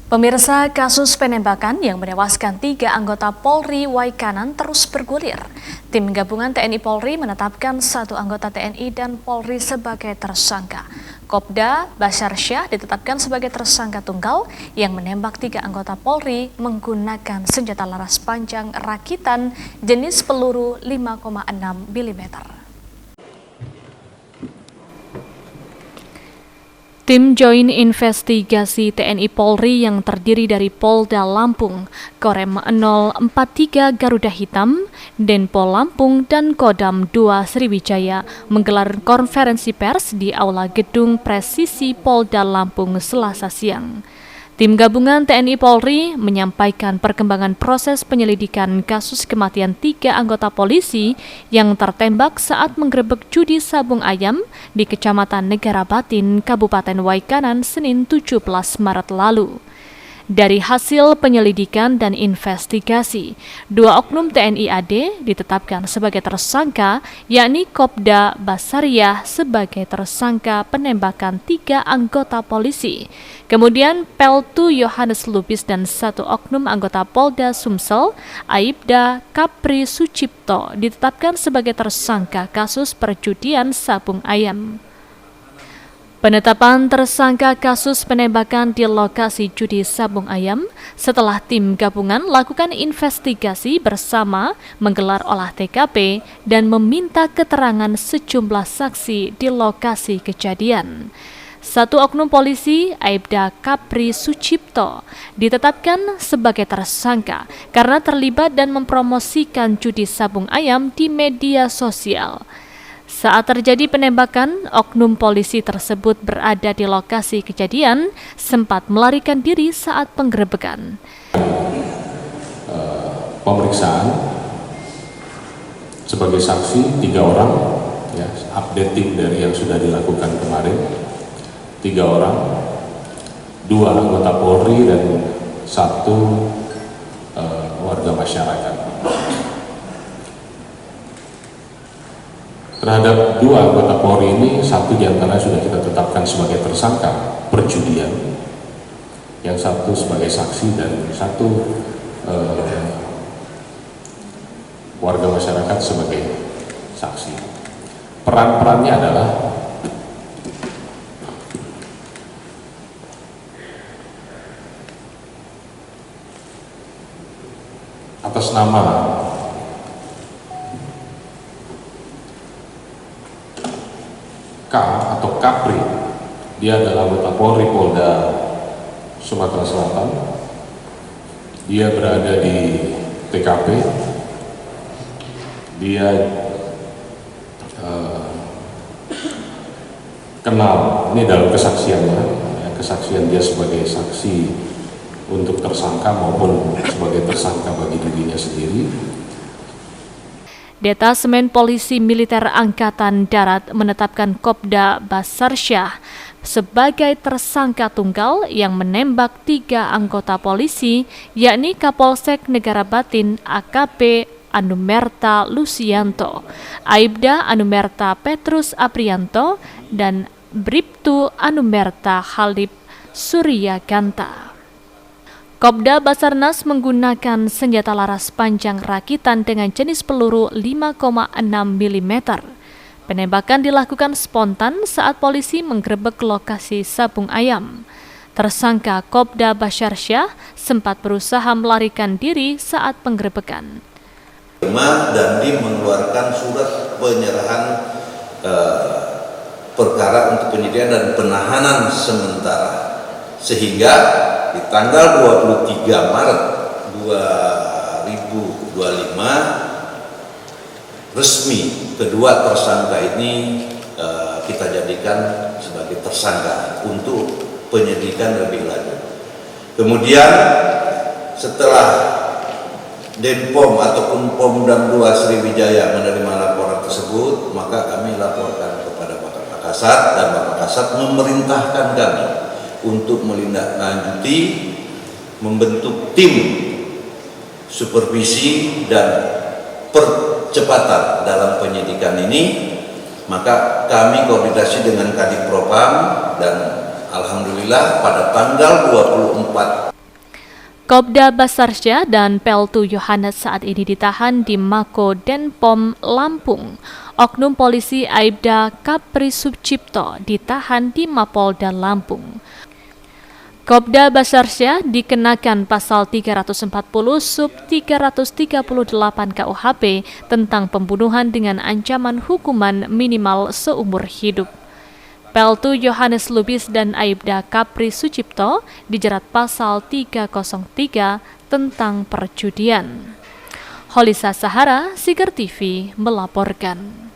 Pemirsa, kasus penembakan yang menewaskan 3 anggota Polri Waikanan terus bergulir. Tim gabungan TNI Polri menetapkan 1 anggota TNI dan Polri sebagai tersangka. Kopda Basyarsyah ditetapkan sebagai tersangka tunggal yang menembak 3 anggota Polri menggunakan senjata laras panjang rakitan jenis peluru 5,6 mm. Tim Joint Investigasi TNI Polri yang terdiri dari Polda Lampung, Korem 043 Garuda Hitam, Denpol Lampung, dan Kodam 2 Sriwijaya menggelar konferensi pers di Aula Gedung Presisi Polda Lampung Selasa siang. Tim gabungan TNI Polri menyampaikan perkembangan proses penyelidikan kasus kematian 3 anggota polisi yang tertembak saat menggerebek judi sabung ayam di Kecamatan Negara Batin, Kabupaten Waikanan, Senin 17 Maret lalu. Dari hasil penyelidikan dan investigasi, 2 oknum TNI AD ditetapkan sebagai tersangka, yakni Kopda Basyarsyah sebagai tersangka penembakan 3 anggota polisi. Kemudian Peltu Yohanes Lubis dan 1 oknum anggota Polda Sumsel, Aibda Kapri Sucipto, ditetapkan sebagai tersangka kasus perjudian sabung ayam. Penetapan tersangka kasus penembakan di lokasi judi sabung ayam setelah tim gabungan lakukan investigasi bersama, menggelar olah TKP, dan meminta keterangan sejumlah saksi di lokasi kejadian. 1 oknum polisi, Aibda Kapri Sucipto, ditetapkan sebagai tersangka karena terlibat dan mempromosikan judi sabung ayam di media sosial. Saat terjadi penembakan, oknum polisi tersebut berada di lokasi kejadian, sempat melarikan diri saat penggerebekan. Pemeriksaan sebagai saksi 3 orang, ya, updating dari yang sudah dilakukan kemarin, 3 orang, 2 anggota Polri dan 1 warga masyarakat. Terhadap 2 anggota Polri ini, 1 diantara sudah kita tetapkan sebagai tersangka perjudian, yang 1 sebagai saksi dan 1 warga masyarakat sebagai saksi. Peran-perannya adalah atas nama K atau Kapri, dia adalah anggota Polri Polda Sumatera Selatan. Dia berada di TKP. Dia kenal, ini dalam kesaksiannya, ya, kesaksian dia sebagai saksi untuk tersangka maupun sebagai tersangka bagi dirinya sendiri. Detasemen Polisi Militer Angkatan Darat menetapkan Kopda Basyarsyah sebagai tersangka tunggal yang menembak 3 anggota polisi, yakni Kapolsek Negara Batin AKP Anumerta Lusianto, Aibda Anumerta Petrus Aprianto, dan Bribtu Anumerta Halib Suryaganta. Kopda Basarnas menggunakan senjata laras panjang rakitan dengan jenis peluru 5,6 mm. Penembakan dilakukan spontan saat polisi menggerebek lokasi sabung ayam. Tersangka Kopda Basyarsyah sempat berusaha melarikan diri saat penggerebekan. Dandim mengeluarkan surat penyerahan perkara untuk penyidikan dan penahanan sementara, sehingga di tanggal 23 Maret 2025 resmi kedua tersangka ini kita jadikan sebagai tersangka untuk penyidikan lebih lanjut. Kemudian setelah Denpom ataupun Pomdam 2 Sriwijaya menerima laporan tersebut, maka kami laporkan kepada Bapak Kasat, dan Bapak Kasat memerintahkan kami untuk menindaklanjuti, membentuk tim supervisi dan percepatan dalam penyidikan ini. Maka kami koordinasi dengan Kadif Propam dan alhamdulillah pada tanggal 24 Kopda Basarsya dan Peltu Yohanes saat ini ditahan di Mako Denpom Lampung. Oknum polisi Aibda Kapri Sucipto ditahan di Mapolda Lampung. Kopda Basarsya dikenakan pasal 340 sub 338 KUHP tentang pembunuhan dengan ancaman hukuman minimal seumur hidup. Peltu Yohanes Lubis dan Aibda Kapri Sucipto dijerat pasal 303 tentang perjudian. Holisa Sahara, Sigar TV melaporkan.